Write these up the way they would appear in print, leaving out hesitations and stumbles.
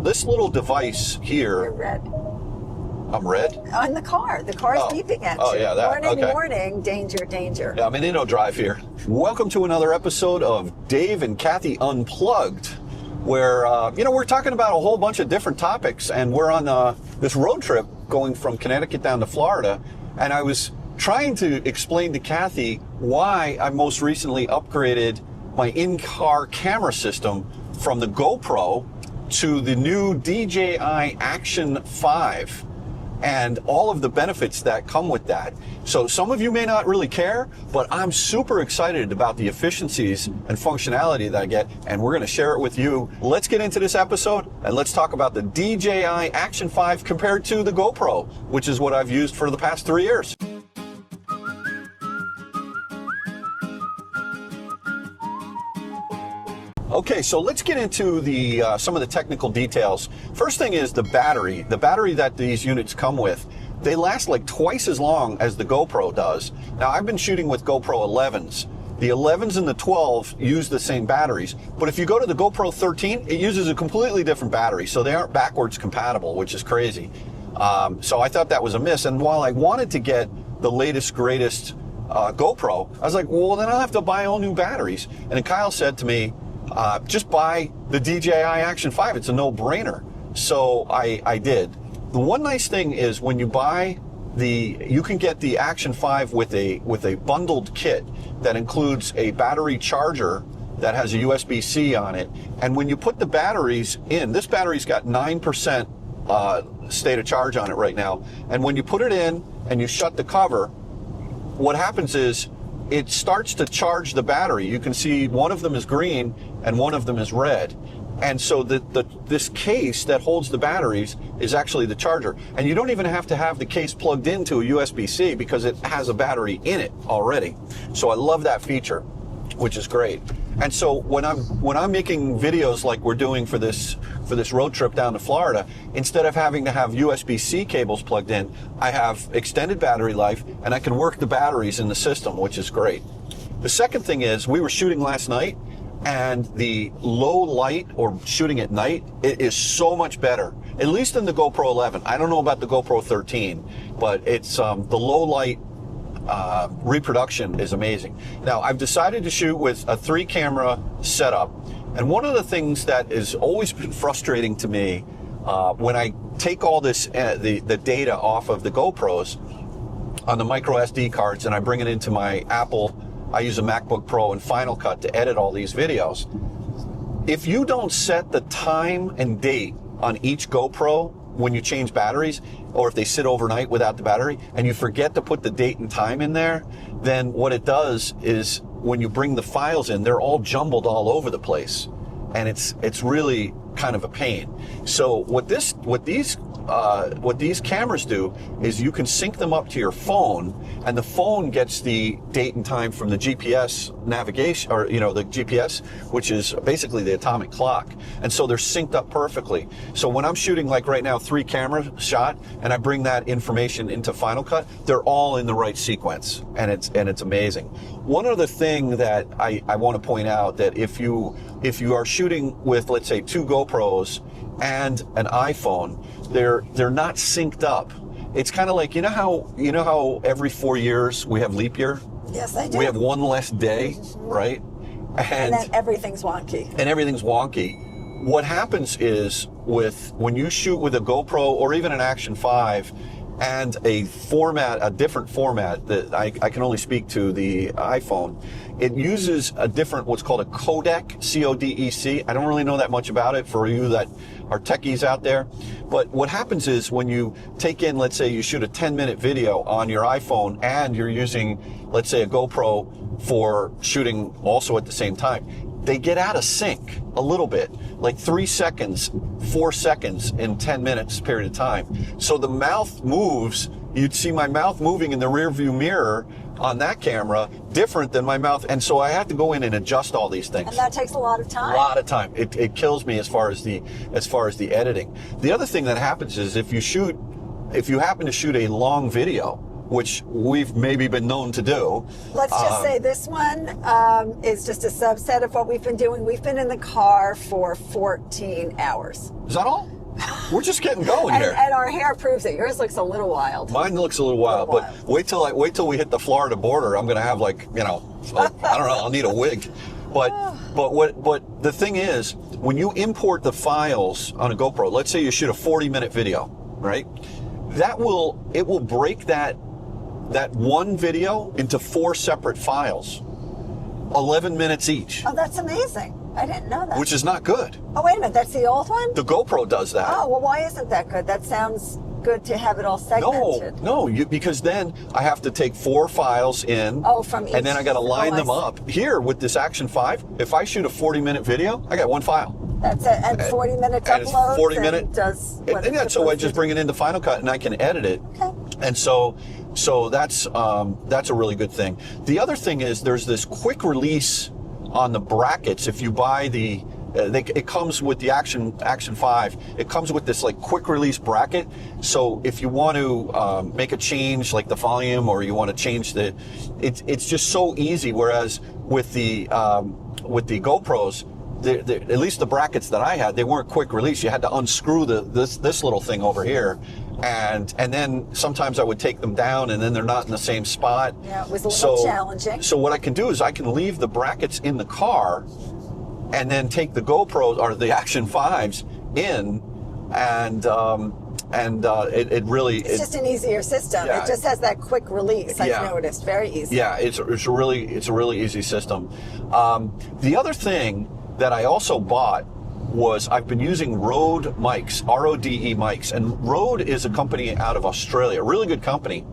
this little device here. You're red. I'm red? On the car. The car's beeping at you. Oh, yeah, that. Warning, Okay. warning, danger, danger. Yeah, I'm in InnoDrive here. Welcome to another episode of Dave and Kathy Unplugged, where, we're talking about a whole bunch of different topics, and we're on this road trip going from Connecticut down to Florida, and I was trying to explain to Kathy why I most recently upgraded my in-car camera system from the GoPro to the new DJI Action 5 and all of the benefits that come with that. So some of you may not really care, but I'm super excited about the efficiencies and functionality that I get, and we're going to share it with you. Let's get into this episode and let's talk about the DJI Action 5 compared to the GoPro, which is what I've used for the past 3 years. Okay, so let's get into some of the technical details. First thing is the battery. The battery that these units come with, they last like twice as long as the GoPro does. Now, I've been shooting with GoPro 11s. The 11s and the 12 use the same batteries, but if you go to the GoPro 13, it uses a completely different battery, so they aren't backwards compatible, which is crazy. So I thought that was a miss, and while I wanted to get the latest, greatest GoPro, I was like, well, then I'll have to buy all new batteries. And then Kyle said to me, just buy the DJI Action 5. It's a no-brainer. So I did. The one nice thing is when you buy you can get the Action 5 with a bundled kit that includes a battery charger that has a USB-C on it. And when you put the batteries in, this battery's got 9% state of charge on it right now. And when you put it in and you shut the cover, what happens is it starts to charge the battery. You can see one of them is green and one of them is red. And so this case that holds the batteries is actually the charger. And you don't even have to have the case plugged into a USB-C because it has a battery in it already. So I love that feature, which is great. And so when I'm making videos like we're doing for this road trip down to Florida, instead of having to have USB-C cables plugged in, I have extended battery life and I can work the batteries in the system, which is great. The second thing is we were shooting last night, and the low light or shooting at night, it is so much better, at least in the GoPro 11. I don't know about the GoPro 13, but it's the low light reproduction is amazing. Now, I've decided to shoot with a 3-camera setup, and one of the things that has always been frustrating to me when I take all this the data off of the GoPros on the micro SD cards and I bring it into my Apple, I use a MacBook Pro and Final Cut to edit all these videos. If you don't set the time and date on each GoPro when you change batteries, or if they sit overnight without the battery, and you forget to put the date and time in there, then what it does is when you bring the files in, they're all jumbled all over the place. And it's really kind of a pain. So what these cameras do is you can sync them up to your phone, and the phone gets the date and time from the GPS navigation, or the GPS, which is basically the atomic clock. And so they're synced up perfectly. So when I'm shooting like right now 3-camera shot and I bring that information into Final Cut, they're all in the right sequence, and it's amazing. One other thing that I want to point out, that if you are shooting with, let's say, 2 GoPros and an iPhone, they're not synced up. It's kind of like, you know how every 4 years we have leap year? Yes, I do. We have one less day, right? And then everything's wonky. And everything's wonky. What happens is when you shoot with a GoPro or even an Action 5 and a different format that I can only speak to the iPhone, it uses a different, what's called a codec, C-O-D-E-C. I don't really know that much about it for you that are techies out there. But what happens is when you take in, let's say you shoot a 10-minute video on your iPhone and you're using, let's say, a GoPro for shooting also at the same time, they get out of sync a little bit, like 3 seconds, 4 seconds in 10 minutes period of time. So the mouth moves. You'd see my mouth moving in the rear view mirror on that camera, different than my mouth. And so I have to go in and adjust all these things. And that takes a lot of time. A lot of time. It kills me as far as the editing. The other thing that happens is if you happen to shoot a long video, which we've maybe been known to do. Let's just say this one is just a subset of what we've been doing. We've been in the car for 14 hours. Is that all? We're just getting going here. And our hair proves it. Yours looks a little wild. Mine looks a little wild, but wait till we hit the Florida border. I'm going to have like, I don't know, I'll need a wig. But the thing is, when you import the files on a GoPro, let's say you shoot a 40-minute video, right? It will break that one video into 4 separate files, 11 minutes each. Oh, that's amazing. I didn't know that. Which is not good. Oh, wait a minute. That's the old one? The GoPro does that. Oh, well, why isn't that good? That sounds good to have it all segmented. No, because then I have to take 4 files in. Oh, from each. And then I got to line them up. Here with this Action 5, if I shoot a 40-minute video, I got 1 file. That's it. And 40 minutes uploads. And it's 40 minute. Does what and so I just bring it into Final Cut and I can edit it. Okay. And so that's a really good thing. The other thing is there's this quick release on the brackets. If you buy it comes with the Action 5. It comes with this like quick release bracket. So if you want to make a change like the volume, or you want to change it's just so easy. Whereas with the GoPros, at least the brackets that I had, they weren't quick release. You had to unscrew this little thing over here, and then sometimes I would take them down, and then they're not in the same spot. Yeah, it was a little challenging. So what I can do is I can leave the brackets in the car, and then take the GoPros or the Action 5s in, and it really it's just an easier system. Yeah, it just has that quick release. I've noticed, very easy. Yeah, it's a really easy system. The other thing that I also bought was I've been using Rode mics, RODE mics, and Rode is a company out of Australia, a really good company.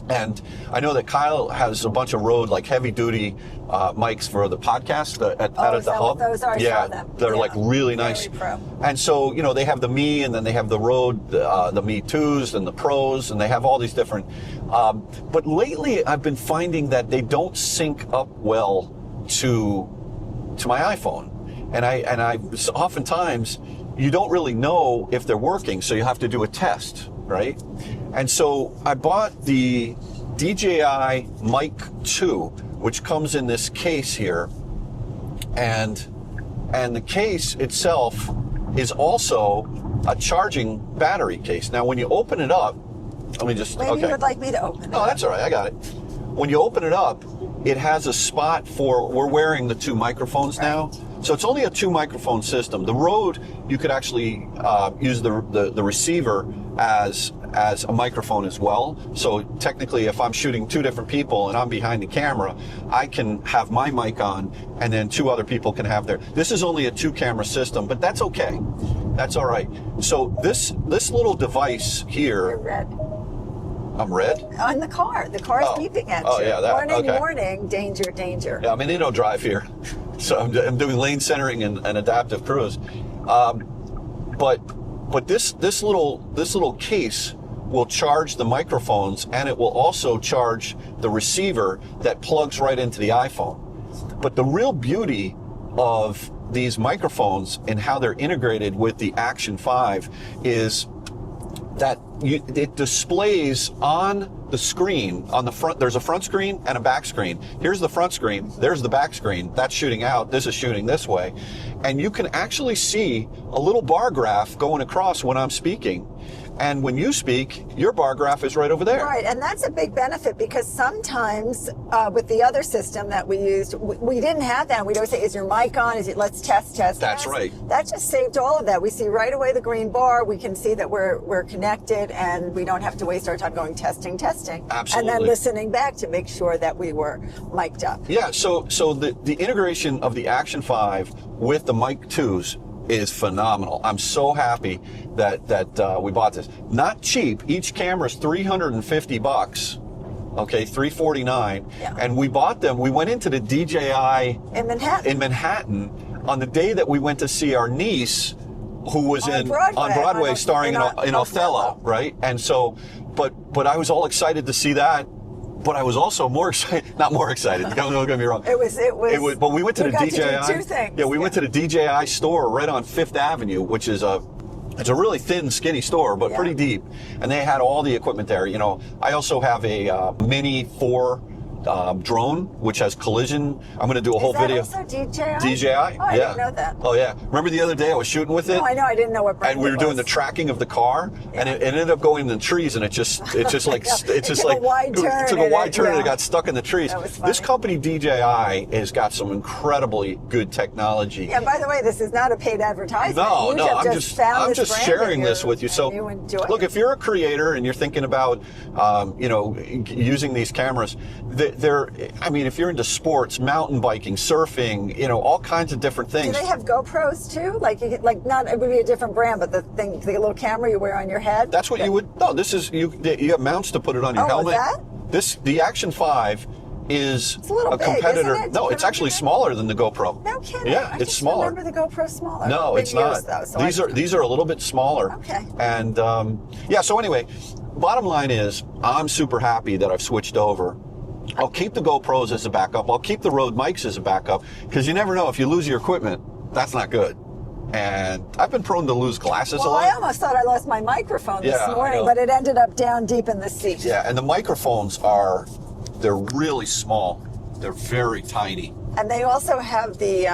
And I know that Kyle has a bunch of Rode, like heavy duty mics for the podcast out at the hub. Those are? I saw them. They're like really nice. Very pro. And so, they have the Me, and then they have the Rode, the Me 2s and the Pros, and they have all these different. But lately I've been finding that they don't sync up well to my iPhone. And I oftentimes you don't really know if they're working, so you have to do a test, right? And so I bought the DJI Mic 2, which comes in this case here, and the case itself is also a charging battery case. Now, when you open it up, let me just. Maybe you would like me to open it. Oh, that's all right. I got it. When you open it up, it has a spot for. We're wearing the 2 microphones now. So it's only a 2 microphone system. The Rode, you could actually use the receiver as a microphone as well. So technically, if I'm shooting 2 different people and I'm behind the camera, I can have my mic on, and then 2 other people can have their. This is only a 2 camera system, but that's okay. That's all right. So this little device here. You're red. I'm red? On the car. The car's beeping at you. Oh, yeah, that. Warning, warning, danger, danger. Yeah, I'm in drive here. So I'm doing lane centering and adaptive cruise. But this little case will charge the microphones, and it will also charge the receiver that plugs right into the iPhone. But the real beauty of these microphones and how they're integrated with the Action 5 is that it displays on the screen, on the front. There's a front screen and a back screen. Here's the front screen, there's the back screen. That's shooting out, this is shooting this way. And you can actually see a little bar graph going across when I'm speaking. And when you speak, your bar graph is right over there. Right, and that's a big benefit, because sometimes with the other system that we used, we didn't have that. We'd always say, is your mic on? Let's test. That's right. That just saved all of that. We see right away the green bar. We can see that we're connected, and we don't have to waste our time going testing. Absolutely. And then listening back to make sure that we were mic'd up. Yeah, so the integration of the Action 5 with the Mic 2s is phenomenal. I'm so happy that we bought this. Not cheap. Each camera's $350. Okay, $349. Yeah. And we bought them. We went into the DJI in Manhattan on the day that we went to see our niece, who was on Broadway starring in Othello, right? And so, but I was all excited to see that. But I was also not more excited. Don't get me wrong. It was. But we went to the DJI. To do 2 things. Yeah, we went to the DJI store right on 5th Avenue, which is a It's a really thin, skinny store, but pretty deep. And they had all the equipment there. You know, I also have a Mini 4 drone, which has collision. I'm going to do a whole video. Is that also DJI? DJI? Oh, I didn't know that. Oh, yeah. Remember the other day I was shooting with it? No, I know. I didn't know what brand and we were doing the tracking of the car, and it ended up going in the trees, and it just like it took a wide turn and it got stuck in the trees. That was funny. This company DJI has got some incredibly good technology. Yeah. By the way, this is not a paid advertisement. No, I'm just sharing this with you. So look, if you're a creator and you're thinking about you know, using these cameras, I mean, if you're into sports, mountain biking, surfing, you know, all kinds of different things. Do they have GoPro's too? Like not, it would be a different brand, but the little camera you wear on your head? That's what you would, no, this is, you have mounts to put it on your helmet. The Action 5 is a competitor. Isn't it? No, it's actually smaller than the GoPro. No kidding. Yeah, it's smaller. I remember the GoPro smaller. No, it's not. These are a little bit smaller. Okay. And yeah, so anyway, bottom line is I'm super happy that I've switched over. I'll keep the GoPros as a backup. I'll keep the Rode mics as a backup, because you never know, if you lose your equipment, that's not good. And I've been prone to lose glasses a lot. I almost thought I lost my microphone this morning, but it ended up down deep in the seat. Yeah, and the microphones they're really small. They're very tiny. And they also have the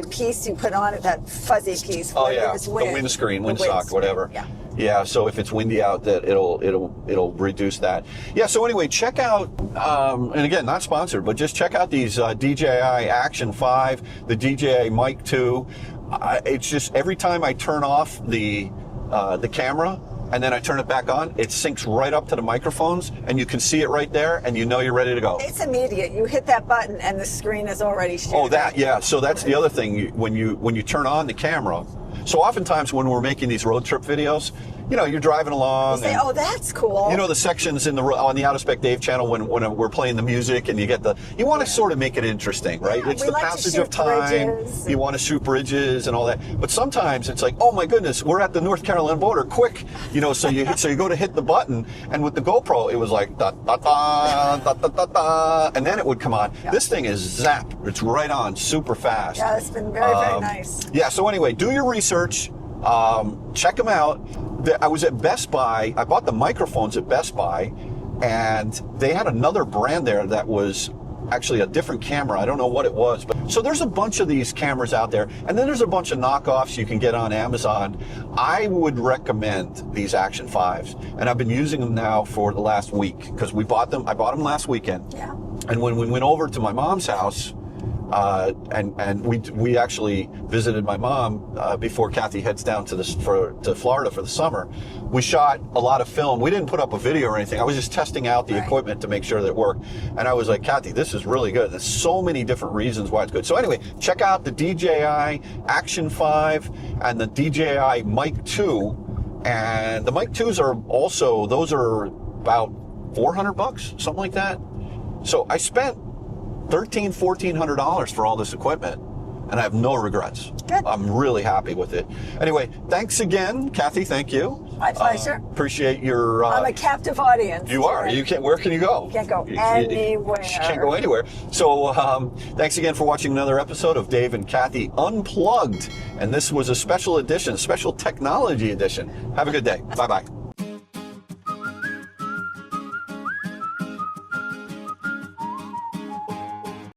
piece you put on it, that fuzzy piece. Oh yeah, the windscreen, windsock, whatever. Yeah. Yeah, so if it's windy out, that it'll reduce that. Yeah, so anyway, check out, and again, not sponsored, but just check out these DJI Action 5, the DJI Mic 2. It's just every time I turn off the camera and then I turn it back on, it syncs right up to the microphones, and you can see it right there, and you know you're ready to go. It's immediate. You hit that button, and the screen is already shooting. Oh, yeah. So that's the other thing. When you turn on the camera. So oftentimes when we're making these road trip videos, you know, you're driving along. You say, oh, that's cool. You know, the sections on the Out of Spec Dave channel when we're playing the music, and you want to sort of make it interesting, right? Yeah, it's the passage of time. You want to shoot bridges and all that. But sometimes it's like, oh my goodness, we're at the North Carolina border, quick. You know, so you go to hit the button, and with the GoPro, it was like da da da da da da da, and then it would come on. Yeah. This thing is zap. It's right on, super fast. Yeah, it's been very, very nice. Yeah, so anyway, do your research. Check them out. I was at Best Buy. I bought the microphones at Best Buy, and they had another brand there that was actually a different camera. I don't know what it was. But so there's a bunch of these cameras out there, and then there's a bunch of knockoffs you can get on Amazon. I would recommend these Action 5s, and I've been using them now for the last week, because I bought them last weekend. Yeah. And when we went over to my mom's house, and we actually visited my mom before Kathy heads down to Florida for the summer. We shot a lot of film. We didn't put up a video or anything. I was just testing out the equipment to make sure that it worked. And I was like, Kathy, this is really good. There's so many different reasons why it's good. So anyway, check out the DJI Action 5 and the DJI Mic 2. And the Mic 2s those are about $400, something like that. So I spent $1,400 for all this equipment, and I have no regrets. Good. I'm really happy with it. Anyway, thanks again, Kathy. Thank you. My pleasure. Appreciate your. I'm a captive audience. You are. You can't. Where can you go? Can't go anywhere. You can't go anywhere. So, thanks again for watching another episode of Dave and Kathy Unplugged, and this was a special edition, special technology edition. Have a good day. Bye bye.